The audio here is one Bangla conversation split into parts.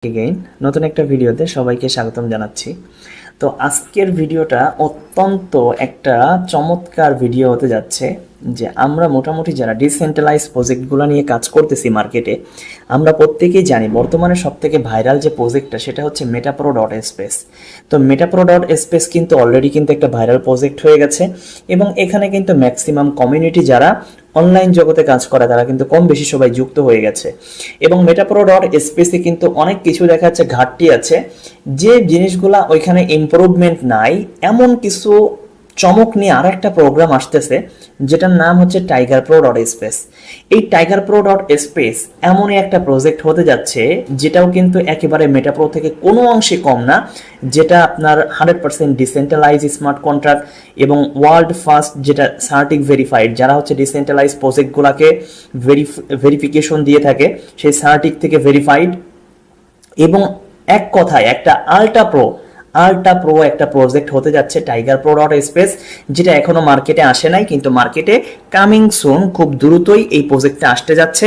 এগেইন নতুন একটা ভিডিওতে সবাইকে স্বাগতম জানাচ্ছি। তো আজকের ভিডিওটা অত্যন্ত একটা চমৎকার ভিডিও হতে যাচ্ছে, যে আমরা মোটামুটি যারা ডিসেন্ট্রালাইজ প্রজেক্টগুলো নিয়ে কাজ করতেছি মার্কেটে, আমরা প্রত্যেকেই জানি বর্তমানে সবথেকে ভাইরাল যে প্রজেক্টটা সেটা হচ্ছে মেটাপ্রো ডট স্পেস। তো মেটাপ্রো ডট স্পেস কিন্তু অলরেডি কিন্তু একটা ভাইরাল প্রজেক্ট হয়ে গেছে, এবং এখানে কিন্তু ম্যাক্সিমাম কমিউনিটি যারা অনলাইন জগতে কাজ করে তারা কিন্তু কম বেশি সবাই যুক্ত হয়ে গেছে। এবং মেটাপ্রো ডট স্পেসে কিন্তু অনেক কিছু দেখা যাচ্ছে ঘাটতি আছে, যে জিনিসগুলা ওইখানে ইমপ্রুভমেন্ট নাই, এমন কিছু চমক নিয়ে আর একটা প্রোগ্রাম আসতেছে যেটার নাম হচ্ছে টাইগার প্রো ডট স্পেস। এই টাইগার প্রো ডট স্পেস এমনই একটা প্রজেক্ট হতে যাচ্ছে যেটাও কিন্তু একেবারে মেটাপ্রো থেকে কোনো অংশে কম না, যেটা আপনার 100% ডিসেন্ট্রালাইজ স্মার্ট কন্ট্রাক্ট এবং ওয়ার্ল্ড ফার্স্ট যেটা সার্টিক ভেরিফাইড, যারা হচ্ছে ডিসেন্ট্রালাইজ প্রজেক্টগুলোকে ভেরিফিকেশন দিয়ে থাকে সেই সার্টিক থেকে ভেরিফাইড, এবং এক কথায় একটা আল্ট্রা প্রো একটা প্রজেক্ট হতে যাচ্ছে টাইগার প্রো ডট স্পেস, যেটা এখনো মার্কেটে আসে নাই, কিন্তু মার্কেটে কামিং সুন, খুব দ্রুতই এই প্রজেক্টটা আসতে যাচ্ছে।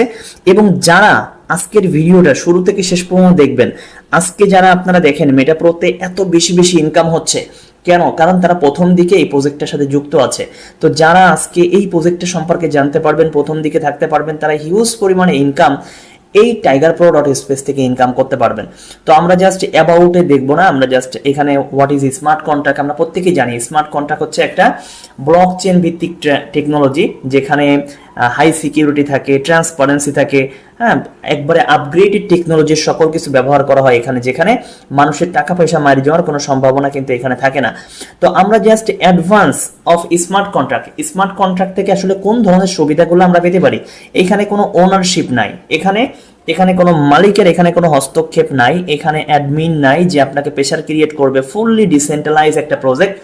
এবং যারা আজকের ভিডিওটা শুরু থেকে শেষ পর্যন্ত দেখবেন, আজকে যারা আপনারা দেখেন মেটাপ্রোতে এত বেশি বেশি ইনকাম হচ্ছে কেন, কারণ তারা প্রথম দিকে এই প্রজেক্টের সাথে যুক্ত আছে। তো যারা আজকে এই প্রজেক্টের সম্পর্কে জানতে পারবেন, প্রথম দিকে থাকতে পারবেন, তারা হিউজ পরিমাণে ইনকাম এই টাইগার প্রো ডট স্পেস থেকে ইনকাম করতে পারবেন। তো আমরা জাস্ট অ্যাবাউটে দেখবো না, আমরা জাস্ট এখানে হোয়াট ইজ স্মার্ট কন্ট্রাক্ট, আমরা প্রত্যেকেই জানি স্মার্ট কন্ট্রাক্ট হচ্ছে একটা ব্লক চেন ভিত্তিক টেকনোলজি, যেখানে হাই সিকিউরিটি থাকে, ট্রান্সপারেন্সি থাকে, হ্যাঁ, একবারে আপগ্রেডেড টেকনোলজির সকল কিছু ব্যবহার করা হয় এখানে, যেখানে মানুষের টাকা পয়সা মারি যাওয়ার কোনো সম্ভাবনা কিন্তু এখানে থাকে না। তো আমরা just advance of smart contract থেকে আসলে কোন ধরনের সুবিধাগুলো আমরা পেতে পারি। এখানে কোনো ওনারশিপ নাই, এখানে কোনো মালিকের এখানে কোনো হস্তক্ষেপ নাই, এখানে অ্যাডমিন নাই যে আপনাকে প্রেশার ক্রিয়েট করবে। ফুললি ডিসেন্ট্রালাইজ একটা প্রজেক্ট,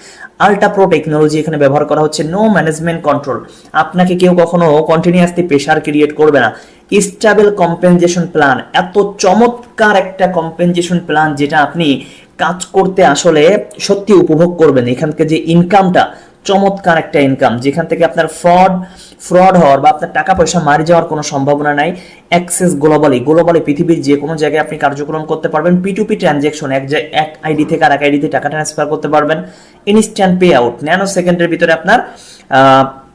আল্ট্রা প্রো টেকনোলজি এখানে ব্যবহার করা হচ্ছে। নো ম্যানেজমেন্ট কন্ট্রোল, আপনাকে কেউ কখনো কন্টিনিউয়াসলি প্রেশার ক্রিয়েট করবে না। স্টেবল কম্পেনসেশন প্ল্যান, এত চমৎকার একটা কম্পেনসেশন প্ল্যান যেটা আপনি কাজ করতে আসলে সত্যি উপভোগ করবেন। এখান থেকে যে ইনকামটা, চমৎকার একটা ইনকাম, যেখান থেকে আপনার ফ্রড হওয়ার বা আপনার টাকা পয়সা মারি যাওয়ার কোনো সম্ভাবনা নাই। অ্যাক্সেস গ্লোবালি পৃথিবীর যে কোনো জায়গায় আপনি কার্যক্রম করতে পারবেন। P2P ট্রানজ্যাকশন, এক আইডি থেকে আরেক আইডিতে টাকা ট্রান্সফার করতে পারবেন। ইনস্ট্যান্ট পে আউট, ন্যানো সেকেন্ডের ভিতরে আপনার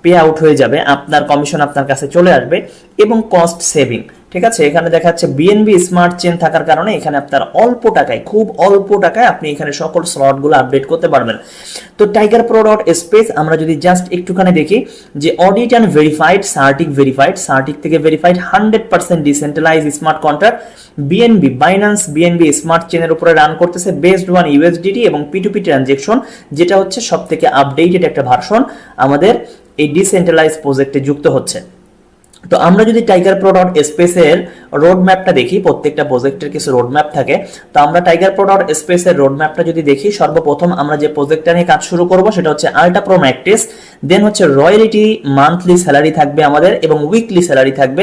পে আউট হয়ে যাবে, আপনার কমিশন আপনার কাছে চলে আসবে। এবং কস্ট সেভিং, ঠিক আছে, এখানে দেখা যাচ্ছে বিএনবি স্মার্ট চেন থাকার কারণে এখানে আপনার খুব অল্প টাকায় আপনি এখানে সকল স্লটগুলো আপডেট করতে পারবেন। তো টাইগার প্রো ডট স্পেস আমরা যদি জাস্ট একটুখানি দেখি, যে অডিট অ্যান্ড ভেরিফাইড, সার্টিক থেকে verified, 100% decentralise smart contract, Binance BNB smart চেনের উপরে রান করতেছে, বেসড ওয়ান ইউএসডিটি এবং P2P ট্রানজ্যাকশন, যেটা হচ্ছে সব থেকে আপডেটেড একটা ভার্সন আমাদের এই ডিসেন্ট্রালাইজ প্রজেক্টে যুক্ত হচ্ছে। তো আমরা যদি টাইগার প্রো ডট স্পেসের রোড ম্যাপটা দেখি, প্রত্যেকটা প্রজেক্টের কিছু রোড ম্যাপ থাকে। তো আমরা টাইগার প্রো ডট স্পেসের রোড ম্যাপটা যদি দেখি, সর্বপ্রথম আমরা যে প্রজেক্টটা নিয়ে কাজ শুরু করব সেটা হচ্ছে আল্ট্রা প্রো ম্যাট্রিক্স। দেন হচ্ছে রয়্যালিটি, মান্থলি স্যালারি থাকবে আমাদের, এবং উইকলি স্যালারি থাকবে,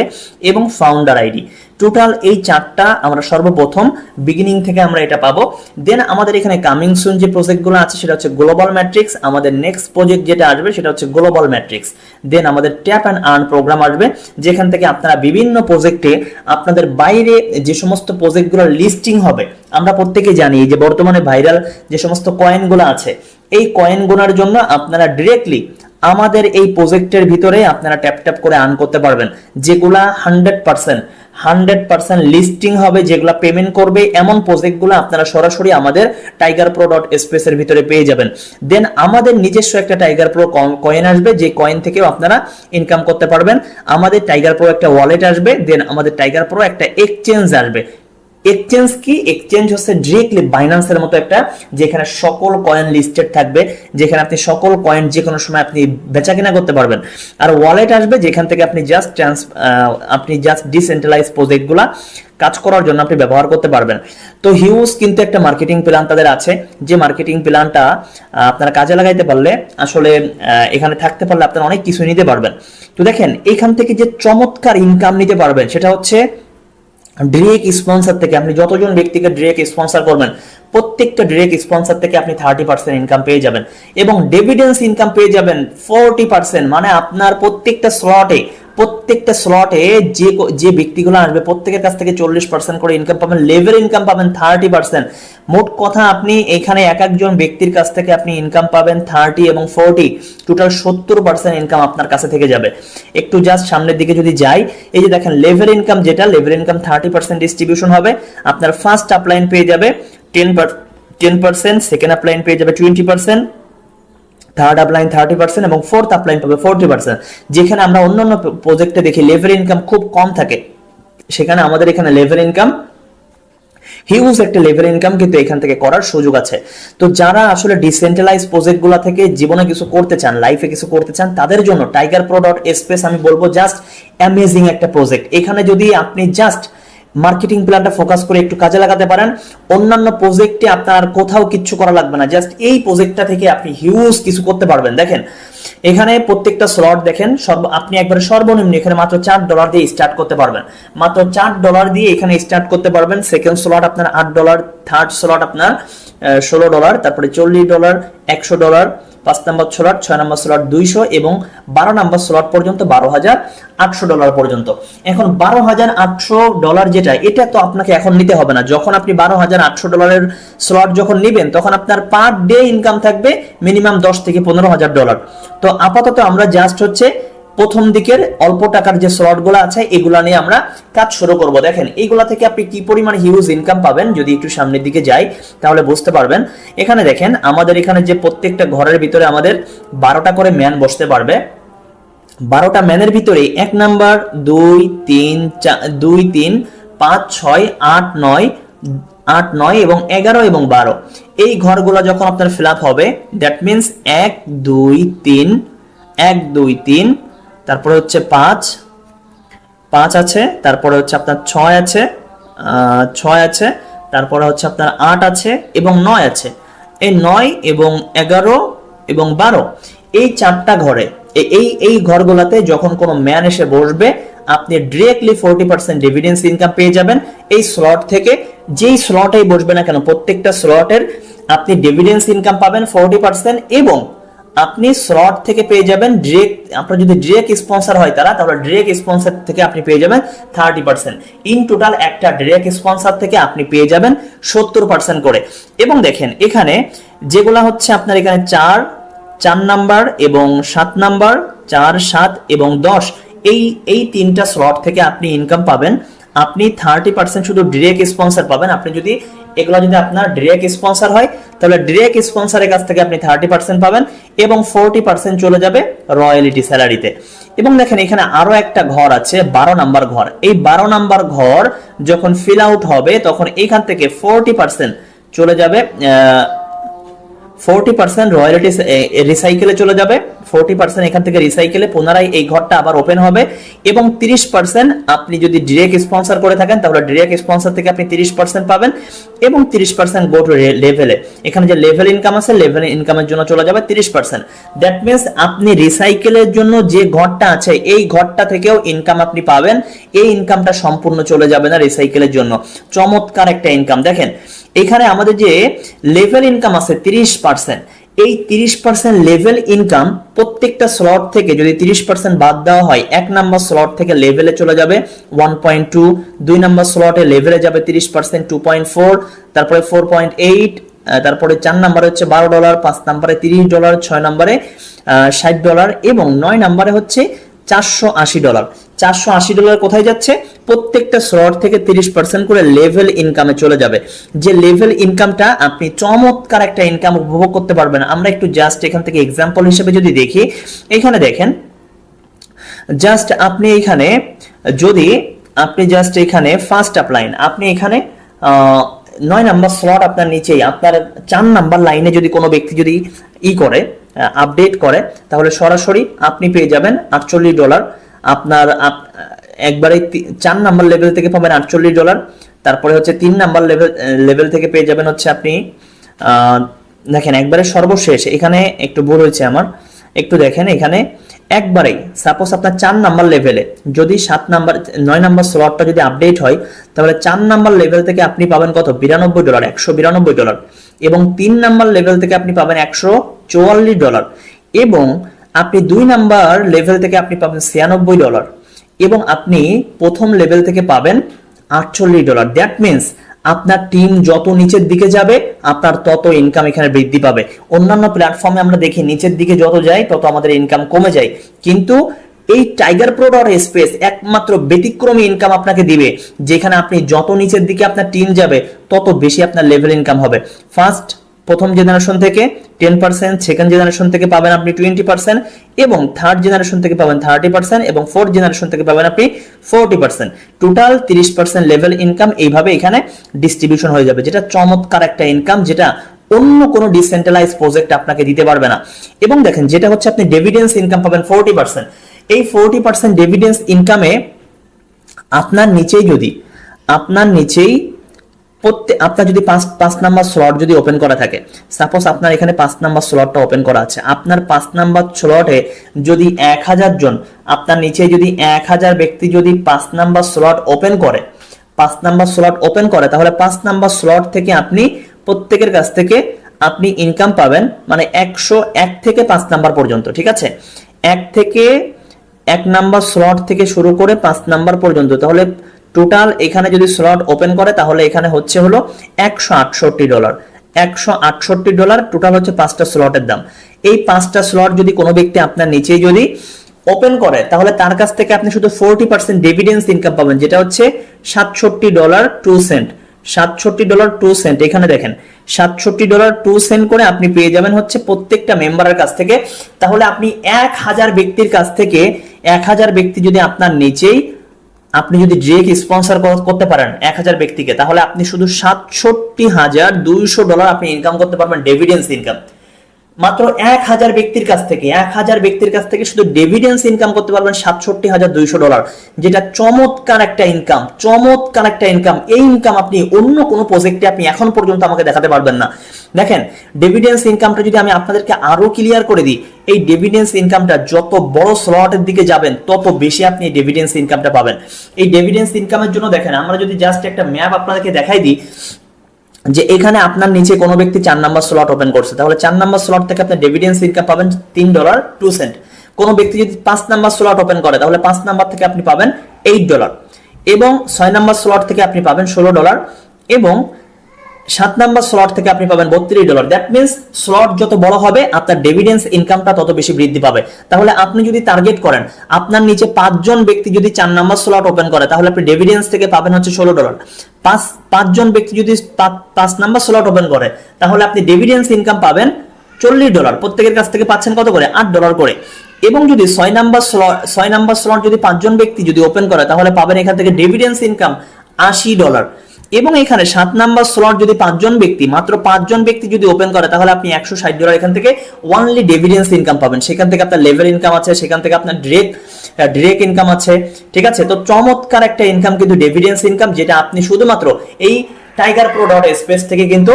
এবং ফাউন্ডার আইডি। টোটাল এই চারটা আমরা সর্বপ্রথম বিগিনিং থেকে আমরা এটা পাবো। দেন আমাদের এখানে কামিং সুন যে প্রজেক্টগুলো আছে সেটা হচ্ছে গ্লোবাল ম্যাট্রিক্স। আমাদের নেক্সট প্রজেক্ট যেটা আসবে সেটা হচ্ছে গ্লোবাল ম্যাট্রিক্স। দেন আমাদের ট্যাপ অ্যান্ড আর্ন প্রোগ্রাম আসবে, যেখান থেকে আপনারা বিভিন্ন প্রজেক্টে আপনাদের বাইরে যে সমস্ত প্রজেক্টগুলো লিস্টিং হবে, আমরা প্রত্যেকে জানি যে বর্তমানে ভাইরাল যে সমস্ত কয়েনগুলো আছে, এই কয়েনগুলোর জন্য আপনারা ডিরেক্টলি আমাদের এই প্রজেক্টের ভিতরে আপনারা ট্যাপ করে আর্ন করতে পারবেন, যেগুলা 100% লিস্টিং হবে, যেগুলো পেমেন্ট করবে, এমন প্রজেক্টগুলো আপনারা সরাসরি আমাদের টাইগার প্রো ডট স্পেসের ভিতরে পেয়ে যাবেন। দেন আমাদের নিজস্ব একটা টাইগার প্রো কয়েন আসবে, যে কয়েন থেকেও আপনারা ইনকাম করতে পারবেন। আমাদের টাইগার প্রো একটা ওয়ালেট আসবে। দেন আমাদের টাইগার প্রো একটা এক্সচেঞ্জ আসবে। এক্সচেঞ্জ হচ্ছে ডিরেক্টলি বাইন্যান্সের মতো একটা, যেখানে সকল কয়েন লিস্টেড থাকবে, যেখানে আপনি সকল কয়েন যে কোনো সময় আপনি বেচা কিনা করতে পারবেন। আর ওয়ালেট আসবে, যেখান থেকে আপনি জাস্ট ডিসেন্ট্রালাইজ প্রজেক্টগুলা কাজ করার জন্য আপনি ব্যবহার করতে পারবেন। তো হিউজ কিন্তু একটা মার্কেটিং প্ল্যান তাদের আছে, যে মার্কেটিং প্ল্যানটা আপনারা কাজে লাগাইতে পারলে আসলে এখানে থাকতে পারলে আপনারা অনেক কিছু নিতে পারবেন। তো দেখেন এখান থেকে যে চমৎকার ইনকাম নিতে পারবেন সেটা হচ্ছে ডিরেক্ট স্পন্সর থেকে। আপনি যতজন ব্যক্তিকে ডিরেক্ট স্পন্সর করবেন, প্রত্যেকটা ডিরেক্ট স্পন্সর থেকে আপনি 30% ইনকাম পেয়ে যাবেন, এবং ডিভিডেন্স ইনকাম পেয়ে যাবেন 40%। মানে আপনার প্রত্যেকটা স্লটে প্রত্যেকটা স্লটে যে যে ব্যক্তিগুলো আসবে প্রত্যেকের কাছ থেকে 40% করে ইনকাম পাবেন, লেভেল ইনকাম পাবেন 30%। মোট কথা আপনি এখানে এক একজন ব্যক্তির কাছ থেকে আপনি ইনকাম পাবেন 30 এবং 40, টোটাল 70% ইনকাম আপনার কাছে থেকে যাবে। একটু জাস্ট সামনের দিকে যদি যাই, এই যে দেখেন লেভেল ইনকাম, যেটা লেভেল ইনকাম 30% ডিস্ট্রিবিউশন হবে। আপনার ফার্স্ট আপলাইন পেয়ে যাবে 10%, সেকেন্ড আপলাইন পেয়ে যাবে 20%, থার্ড আপলাইন 30% এবং ফোর্থ আপলাইন পাবে 40%। যেখানে আমরা অন্যান্য প্রজেক্টে দেখি লেভেল ইনকাম খুব কম থাকে, সেখানে আমাদের এখানে লেভেল ইনকাম হিউজ একটা লেভেল ইনকাম কিন্তু এখান থেকে করার সুযোগ আছে। তো যারা আসলে ডিসেন্ট্রালাইজ প্রজেক্টগুলো থেকে জীবনে কিছু করতে চান, লাইফে কিছু করতে চান, তাদের জন্য tigerpro.space আমি বলবো জাস্ট অ্যামেজিং একটা প্রজেক্ট। এখানে যদি আপনি জাস্ট মার্কেটিং প্ল্যানটা ফোকাস করে একটু কাজে লাগাতে পারেন, অন্যান্য প্রজেক্টে আপনার কোথাও কিচ্ছু করা লাগবে না, জাস্ট এই প্রজেক্টটা থেকে আপনি হিউজ কিছু করতে পারবেন। দেখেন এখানে প্রত্যেকটা স্লট দেখেন, আপনি একবারে সর্বনিম্ন এখানে মাত্র $4 দিয়ে স্টার্ট করতে পারবেন, মাত্র $4 দিয়ে এখানে স্টার্ট করতে পারবেন। সেকেন্ড স্লট আপনার $8, থার্ড স্লট আপনার $16, তারপরে $40, $100, 5 নম্বর স্লট, 6 নম্বর স্লট 200 এবং 12 নম্বর স্লট পর্যন্ত $12,800 পর্যন্ত। এখন $12,800 যেটা, এটা তো আপনাকে এখন নিতে হবে না। যখন আপনি $12,800 স্লট যখন নেবেন, তখন আপনার পার ডে ইনকাম থাকবে মিনিমাম $10,000 থেকে $15,000। তো আপাতত আমরা জাস্ট হচ্ছে প্রথম দিকের অল্প টাকার যে স্লটগুলো আছে এগুলা নিয়ে আমরা কাজ শুরু করব। দেখেন এইগুলা থেকে আপনি কি পরিমাণ হিউজ ইনকাম পাবেন, যদি একটু সামনের দিকে যাই তাহলে বুঝতে পারবেন। এখানে দেখেন আমাদের এখানে যে প্রত্যেকটা ঘরের ভিতরে আমাদের 12টা করে ম্যান বসতে পারবে। 12টা ম্যানের ভিতরে 1 নাম্বার 2 3 2 3 5 6 8 9 এবং 11 এবং 12, এই ঘরগুলো যখন আপনার ফিল আপ হবে, দ্যাট মিনস 1 2 3 1 2 3, তারপরে হচ্ছে 5 আছে, তারপরে হচ্ছে আপনার 6 আছে, 6 আছে, তারপরে হচ্ছে আপনার 8 আছে এবং 9 আছে। এই 9 এবং 11 এবং 12, এই 4টা ঘরে এই ঘরগুলোতে যখন কোনো ম্যান এসে বসবে, আপনি ডিরেক্টলি 40% ডিভিডেন্স ইনকাম পেয়ে যাবেন এই স্লট থেকে। যেই স্লটেই বসবে না কেন, প্রত্যেকটা স্লটের আপনি ডিভিডেন্স ইনকাম পাবেন 40% এবং আপনি স্লট থেকে পেয়ে যাবেন ডিরেক্ট, আপনার যদি ডিরেক্ট স্পন্সর হয় তাহলে ডিরেক্ট স্পন্সর থেকে আপনি পেয়ে যাবেন 30%। ইন টোটাল একটা ডিরেক্ট স্পন্সর থেকে আপনি পেয়ে যাবেন 70% করে। এবং দেখেন এখানে যেগুলা হচ্ছে আপনার এখানে 4 নাম্বার এবং 7 নাম্বার, 4 7 এবং 10, এই 3টা স্লট থেকে আপনি ইনকাম পাবেন। আপনি 30% শুধু ডিরেক্ট স্পন্সর পাবেন। আপনি যদি এগুলো যদি আপনার ডিরেক্ট স্পন্সর হয়, তাহলে ডিরেক্ট স্পন্সরের কাছ থেকে আপনি 30% পাবেন এবং 40% চলে যাবে রয়্যালিটি স্যালারিতে। এবং দেখেন এখানে আরো একটা ঘর আছে, 12 নাম্বার ঘর। এই 12 নাম্বার ঘর যখন ফিল আউট হবে, তখন এখান থেকে 40% চলে যাবে, 40% রয়্যালিটি রিসাইকেলে চলে যাবে, 40% এখান থেকে রিসাইকেলে পুনরায় এই ঘরটা আবার ওপেন হবে এবং 30% আপনি যদি ডিরেক্ট স্পন্সর করে থাকেন তাহলে ডিরেক্ট স্পন্সর থেকে আপনি 30% পাবেন এবং 30% গো টু লেভেলে। এখানে যে লেভেল ইনকাম আছে, লেভেল ইনকামের জন্য চলে যাবে 30%। দ্যাট মিন্স আপনি রিসাইকেলের জন্য যে ঘরটা আছে এই ঘরটা থেকেও ইনকাম আপনি পাবেন। এই ইনকামটা সম্পূর্ণ চলে যাবে না রিসাইকেলের জন্য। চমৎকার একটা ইনকাম। দেখেন এখানে আমাদের যে লেভেল ইনকাম আছে 30%, এই 30% লেভেল ইনকাম প্রত্যেকটা স্লট থেকে যদি 30% বাদ দেওয়া হয়, 1 নাম্বার স্লট থেকে লেভেলে চলে যাবে 1.2, 2 নাম্বার স্লটে লেভেলে যাবে 30% 2.4, তারপরে 4.8, তারপরে 4 নাম্বারে হচ্ছে $12, 5 নাম্বারে $30, 6 নাম্বারে $60 এবং 9 নাম্বারে হচ্ছে $480। $480 কোথায় যাচ্ছে? প্রত্যেকটা স্লট থেকে 30% করে লেভেল ইনকামে চলে যাবে। যে লেভেল ইনকামটা আপনি চমৎকার একটা ইনকাম উপভোগ করতে পারবেন। আমরা একটু জাস্ট এখান থেকে এক্সাম্পল হিসেবে যদি দেখি, এখানে দেখেন জাস্ট আপনি এখানে যদি আপনি জাস্ট এখানে ফার্স্ট আপলাইন, আপনি এখানে 9 নাম্বার স্লট আপনার নিচেই, আপনার 4 নাম্বার লাইনে যদি কোনো ব্যক্তি যদি করে আপডেট করে, তাহলে সরাসরি আপনি পেয়ে যাবেন $48। আপনার একবারে 4 নাম্বার লেভেল থেকে পাবেন $48। তারপরে হচ্ছে 3 নাম্বার লেভেল থেকে পেয়ে যাবেন হচ্ছে আপনি দেখেন একবারে সর্বশেষ, এখানে একটু ভুল হয়েছে আমার, একটু দেখেন এখানে একবারেই সাপোজ আপনার 4 নাম্বার লেভেলে যদি 9 নাম্বার স্লটটা যদি আপডেট হয়, তাহলে 4 নাম্বার লেভেল থেকে আপনি পাবেন কত? $92, $192 এবং 3 নাম্বার লেভেল থেকে আপনি পাবেন $144 এবং আপনি 2 নাম্বার লেভেল থেকে আপনি পাবেন $96 এবং আপনি প্রথম লেভেল থেকে পাবেন $48। দ্যাট মিনস আপনার টিম যত নিচের দিকে যাবে আপনার তত ইনকাম এখানে বৃদ্ধি পাবে। অন্যান্য প্ল্যাটফর্মে আমরা দেখি নিচের দিকে যত যায় তত আমাদের ইনকাম কমে যায়, কিন্তু এই টাইগার প্রো ডট স্পেস একমাত্র ব্যতিক্রমী ইনকাম আপনাকে দিবে, যেখানে আপনি যত নিচের দিকে আপনার টিম যাবে তত বেশি আপনার লেভেল ইনকাম হবে। প্রথম জেনারেশন থেকে 10%, সেকেন্ড জেনারেশন থেকে পাবেন আপনি 20%, এবং থার্ড জেনারেশন থেকে পাবেন 30%, এবং ফোর্থ জেনারেশন থেকে পাবেন আপনি 40%। টোটাল 30% লেভেল ইনকাম এইভাবে এখানে ডিস্ট্রিবিউশন হয়ে যাবে, যেটা চমৎকার একটা ইনকাম, যেটা অন্য কোনো ডিসেন্ট্রালাইজ প্রজেক্ট আপনাকে দিতে পারবে না। এবং দেখেন যেটা হচ্ছে আপনি ডিভিডেন্স ইনকাম পাবেন 40%। এই 40% ডিভিডেন্স ইনকামে আপনার নিচেই আপনার যদি 5 নাম্বার স্লট যদি ওপেন করা থাকে, সাপোজ আপনার এখানে 5 নাম্বার স্লটটা ওপেন করা আছে, আপনার 5 নাম্বার স্লটে যদি 1000 জন, আপনার নিচে যদি 1000 ব্যক্তি যদি 5 নাম্বার স্লট ওপেন করে, তাহলে 5 নাম্বার স্লট থেকে আপনি প্রত্যেকের কাছ থেকে আপনি ইনকাম পাবেন, মানে 101 থেকে 5 নাম্বার পর্যন্ত, ঠিক আছে, 1 নাম্বার স্লট থেকে শুরু করে 5 নাম্বার পর্যন্ত। তাহলে টোটাল এখানে যদি স্লট ওপেন করে তাহলে এখানে হচ্ছে হলো $168। $168 টোটাল হচ্ছে 5টা স্লটের দাম। এই 5টা স্লট যদি কোনো ব্যক্তি আপনার নিচেই যদি ওপেন করে তাহলে তার কাছ থেকে আপনি শুধু 40% ডিভিডেন্স ইনকাম পাবেন, যেটা হচ্ছে $67.02। $67.02 এখানে দেখেন, $67.02 করে আপনি পেয়ে যাবেন হচ্ছে প্রত্যেকটা মেম্বারের কাছ থেকে। তাহলে আপনি 1000 ব্যক্তির কাছ থেকে 1000 ব্যক্তি যদি আপনার নিচেই আপনি যদি ডিরেক্ট স্পন্সর করতে পারেন 1000 ব্যক্তিকে, তাহলে আপনি শুধু $67,200 আপনি ইনকাম করতে পারবেন ডিভিডেন্স ইনকাম। মাত্র 1000 ব্যক্তির কাছ থেকে শুধু ডিভিডেন্স ইনকাম করতে পারবেন $67,200, যেটা চমৎকার একটা ইনকাম। এই ইনকাম আপনি অন্য কোনো প্রজেক্টে আপনি এখন পর্যন্ত আমাকে দেখাতে পারবেন না। দেখেন ডিভিডেন্স ইনকামটা যদি আমি আপনাদেরকে আরো ক্লিয়ার করে দিই, এই ডিভিডেন্স ইনকামটা যত বড় স্লটের দিকে যাবেন তত বেশি আপনি ডিভিডেন্স ইনকামটা পাবেন। এই ডিভিডেন্স ইনকামের জন্য দেখেন আমরা যদি জাস্ট একটা ম্যাপ আপনাদেরকে দেখাই দিই, যে এখানে আপনার নিচে কোনো ব্যক্তি 4 নাম্বার স্লট ওপেন করছে, তাহলে 4 নাম্বার স্লট থেকে আপনি ডিভিডেন্স ইনকাম পাবেন $3.02। কোনো ব্যক্তি যদি 5 নাম্বার স্লট ওপেন করে তাহলে 5 নাম্বার থেকে আপনি পাবেন $8, এবং 6 নাম্বার স্লট থেকে আপনি পাবেন $16, এবং 7 নাম্বার স্লট থেকে আপনি পাবেন $32। দ্যাট মিনস স্লট যত বড় হবে আপনার ডিভিডেন্স ইনকামটা তত বেশি বৃদ্ধি পাবে। তাহলে আপনি যদি টার্গেট করেন আপনার নিচে 5 জন ব্যক্তি যদি 4 নাম্বার স্লট ওপেন করে তাহলে আপনি ডিভিডেন্স থেকে পাবেন হচ্ছে $16। 5 জন ব্যক্তি যদি 5 নাম্বার স্লট ওপেন করে তাহলে আপনি ডিভিডেন্স ইনকাম পাবেন $40। প্রত্যেকের কাছ থেকে পাচ্ছেন কত করে? $8 করে। এবং যদি 6 নাম্বার স্লট যদি 5 জন ব্যক্তি যদি ওপেন করে তাহলে পাবেন এখান থেকে ডিভিডেন্স ইনকাম $80। এবং এখানে 7 নাম্বার স্লট যদি 5 জন ব্যক্তি, মাত্র 5 জন ব্যক্তি যদি ওপেন করে তাহলে আপনি $160 এখান থেকে ওনলি ডিভিডেন্স ইনকাম পাবেন। সেখান থেকে আপনার লেভেল ইনকাম আছে, সেখান থেকে আপনার ডিরেক্ট ইনকাম আছে, ঠিক আছে। তো চমৎকার একটা ইনকাম কিন্তু ডিভিডেন্স ইনকাম, যেটা আপনি শুধুমাত্র এই টাইগার প্রো ডট স্পেস থেকে কিন্তু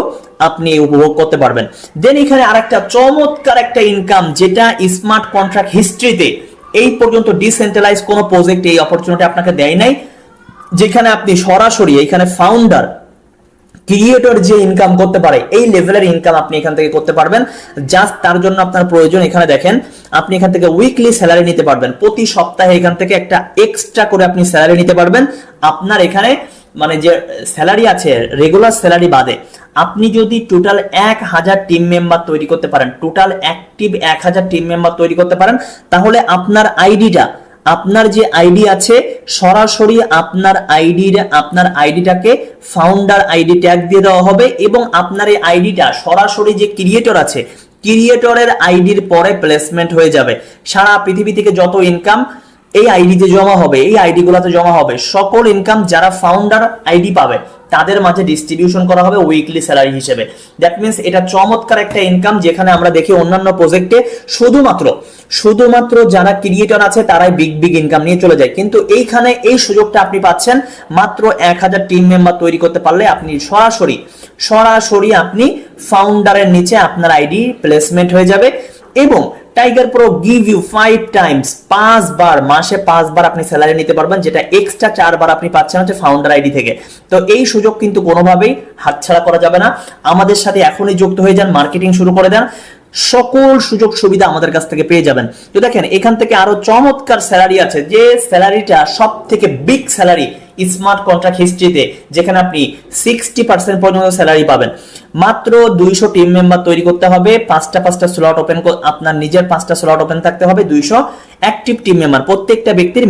আপনি উপভোগ করতে পারবেন। দেন এখানে আরেকটা চমৎকার একটা ইনকাম, যেটা স্মার্ট কন্ট্রাক্ট হিস্ট্রিতে এই পর্যন্ত ডিসেন্ট্রালাইজ কোনো প্রজেক্ট এই অপরচুনিটি আপনাকে দেয় নাই, যেখানে আপনি সরাসরি এখানে ফাউন্ডার ক্রিয়েটর যে ইনকাম করতে পারে এই লেভেলের ইনকাম আপনি এখান থেকে করতে পারবেন। জাস্ট তার জন্য আপনার প্রয়োজন, এখানে দেখেন আপনি এখান থেকে উইকলি স্যালারি নিতে পারবেন, প্রতি সপ্তাহে এখান থেকে একটা এক্সট্রা করে আপনি স্যালারি নিতে পারবেন। আপনার এখানে মানে যে স্যালারি আছে রেগুলার স্যালারি বাদে আপনি যদি টোটাল 1000 টিম মেম্বার তৈরি করতে পারেন, টোটাল অ্যাক্টিভ 1000 টিম মেম্বার তৈরি করতে পারেন, তাহলে আপনার আপনার যে আইডি আছে সরাসরি আপনার আইডিটাকে ফাউন্ডার আইডি ট্যাগ দিয়ে দেওয়া হবে, এবং আপনার এই আইডিটা সরাসরি যে ক্রিয়েটর আছে ক্রিয়েটরের আইডির পরে প্লেসমেন্ট হয়ে যাবে। সারা পৃথিবী থেকে যত ইনকাম এই আইডিতে জমা হবে, এই আইডিগুলোতে জমা হবে, সকল ইনকাম যারা ফাউন্ডার আইডি পাবে তাদের মাঝে ডিস্ট্রিবিউশন করা হবে উইকলি স্যালারি হিসেবে। দ্যাট মিনস এটা চমৎকার একটা ইনকাম, যেখানে আমরা দেখি অন্যান্য প্রজেক্টে শুধুমাত্র যারা ক্রিয়েটর আছে তারাই বিগ ইনকাম নিয়ে চলে যায়, কিন্তু এইখানে এই সুযোগটা আপনি পাচ্ছেন মাত্র 1000 টিম মেম্বার তৈরি করতে পারলে আপনি সরাসরি আপনি ফাউন্ডারের নিচে আপনার আইডি প্লেসমেন্ট হয়ে যাবে। এবং Tiger pro give you 5 times, 5 বার, মাসে 5 বার আপনি স্যালারি নিতে পারবেন, যেটা এক্সট্রা 4 বার আপনি পাচ্ছেন হচ্ছে ফাউন্ডার আইডি থেকে। তো এই সুযোগ কিন্তু কোনোভাবেই হাতছাড়া করা যাবে না। আমাদের সাথে এখনই যুক্ত হয়ে যান, মার্কেটিং শুরু করে দেন। সকল সুযোগ সুবিধা আমাদের কাছ থেকে পেয়ে যাবেন। তো দেখেন এখান থেকে আরো চমৎকার স্যালারি আছে, যে স্যালারিটা সব থেকে বিগ স্যালারি স্মার্ট কন্ট্রাক্ট হিস্ট্রিতে, যেখানে আপনি 60% পর্যন্ত স্যালারি পাবেন। মাত্র 200 টিম মেম্বার তৈরি করতে হবে, 5টা স্লট ওপেন, আপনার নিজের 5টা স্লট ওপেন থাকতে হবে, 200 অ্যাক্টিভ টিম মেম্বার, প্রত্যেকটা ব্যক্তির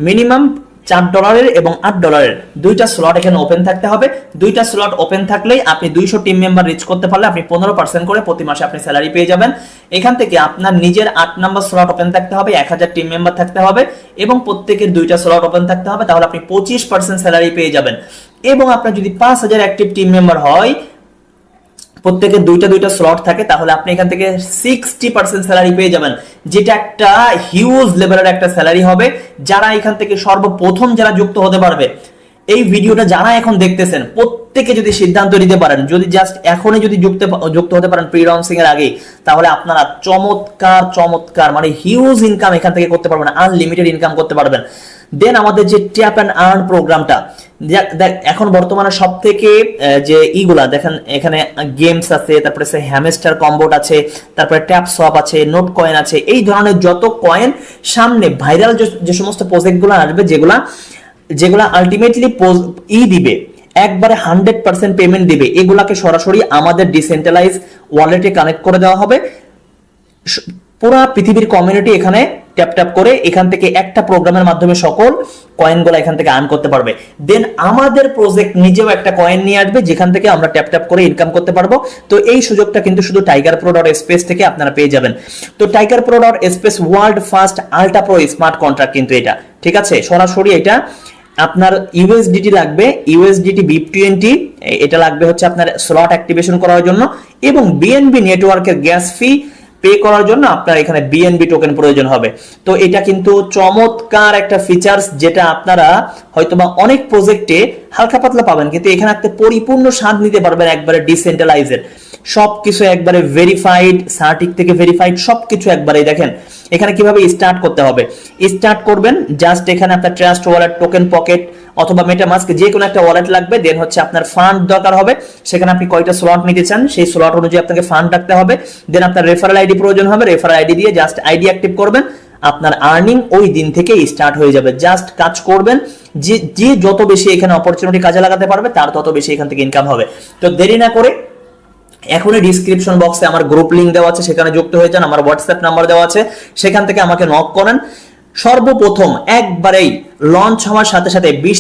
মিনিমাম $4 এবং $8 দুইটা স্লট এখানে ওপেন থাকতে হবে। দুইটা স্লট ওপেন থাকলেই আপনি 200 টিম মেম্বার রিচ করতে পারলে আপনি 15% করে প্রতি মাসে আপনি স্যালারি পেয়ে যাবেন। এখান থেকে আপনার নিজের 8 নাম্বার স্লট ওপেন থাকতে হবে, 1000 টিম মেম্বার থাকতে হবে এবং প্রত্যেকের দুইটা স্লট ওপেন থাকতে হবে, তাহলে আপনি 25% স্যালারি পেয়ে যাবেন। এবং আপনার যদি 5000 অ্যাক্টিভ টিম মেম্বার হয়, প্রত্যেকের দুইটা স্লট থাকে, তাহলে আপনি এখান থেকে 60% স্যালারি পেয়ে যাবেন, যেটা একটা হিউজ লেভেলের একটা স্যালারি হবে। যারা এখান থেকে সর্বপ্রথম যারা যুক্ত হতে পারবে, এই ভিডিওটা যারা এখন দেখতেছেন প্রত্যেকে যদি সিদ্ধান্ত নিতে পারেন, যদি জাস্ট এখনই যদি যুক্ত হতে পারেন প্রি লঞ্চিং এর আগে, তাহলে আপনারা চমৎকার মানে হিউজ ইনকাম এখান থেকে করতে পারবেন, আনলিমিটেড ইনকাম করতে পারবেন। দেন আমাদের যে ট্যাপ অ্যান্ড আর্ন প্রোগ্রামটা, এখন বর্তমানে সব থেকে যে ইগুলা দেখেন, এখানে গেমস আছে, তারপরে হ্যামস্টার কম্বোট আছে, তারপরে ট্যাপ সোয়াপ আছে, নোট কয়েন আছে, এই ধরনের যত কয়েন সামনে ভাইরাল যে সমস্ত প্রজেক্টগুলো আসবে, যেগুলা আলটিমেটলি দিবে, একবারে 100% পেমেন্ট দিবে, এগুলাকে সরাসরি আমাদের ডিসেন্ট্রালাইজ ওয়ালেটে কানেক্ট করে দেওয়া হবে। পুরো পৃথিবীর কমিউনিটি এখানে ট্যাপ করে এখান থেকে একটা প্রোগ্রামের মাধ্যমে সকল কয়েনগুলো এখান থেকে আর্ন করতে পারবে। দেন আমাদের প্রজেক্ট নিজেও একটা কয়েন নিয়ে আসবে, যেখান থেকে আমরা ট্যাপ করে ইনকাম করতে পারবো। তো এই সুযোগটা কিন্তু শুধু tigerpro.space থেকে আপনারা পেয়ে যাবেন। তো tigerpro.space world first ultra pro smart contract কিন্তু এটা, ঠিক আছে, সরাসরি এটা আপনার ইউএসডিটি লাগবে, ইউএসডিটি BIP20, এটা লাগবে হচ্ছে আপনার স্লট অ্যাক্টিভেশন করার জন্য, এবং বিএনবি নেটওয়ার্কের গ্যাস ফি পে করার জন্য আপনার এখানে বিএনবি টোকেন প্রয়োজন হবে। তো এটা কিন্তু চমৎকার একটা ফিচার্স, যেটা আপনারা হয়তোবা অনেক প্রজেক্টে হালকা পাতলা পাবেন, কিন্তু এখানে একটা পরিপূর্ণ স্বাদ নিতে পারবেন একবারে ডিসেন্ট্রালাইজের, সবকিছু একবারে ভেরিফাইড, সার্টিক থেকে ভেরিফাইড, সবকিছু একবারে। দেখেন এখানে কিভাবে স্টার্ট করতে হবে, স্টার্ট করবেন জাস্ট এখানে আপনার ট্রাস্ট ওয়ালেট, টোকেন পকেট অথবা মেটামাস্ক, যে কোনো একটা ওয়ালেট লাগবে। দেন হচ্ছে আপনার ফান্ড দরকার হবে, সেখানে আপনি কয়টা স্লট নিতে চান সেই স্লট অনুযায়ী আপনাকে ফান্ড রাখতে হবে। দেন আপনার রেফারেল আইডি প্রয়োজন হবে, রেফারেল আইডি দিয়ে জাস্ট আইডি অ্যাক্টিভ করবেন, আপনার আর্নিং ওই দিন থেকে স্টার্ট হয়ে যাবে। জাস্ট কাজ করবেন, যে যত বেশি এখানে অপরচুনিটি কাজে লাগাতে পারবে তার তত বেশি এখান থেকে ইনকাম হবে। তো দেরি না করে এখনই ডিসক্রিপশন বক্সে আমার গ্রুপ লিংক দেওয়া আছে, সেখানে যুক্ত হয়ে যান, আমার হোয়াটসঅ্যাপ নাম্বার দেওয়া আছে, সেখান থেকে আমাকে নক করেন। সর্বপ্রথম একবারেই লঞ্চ হওয়ার সাথে 20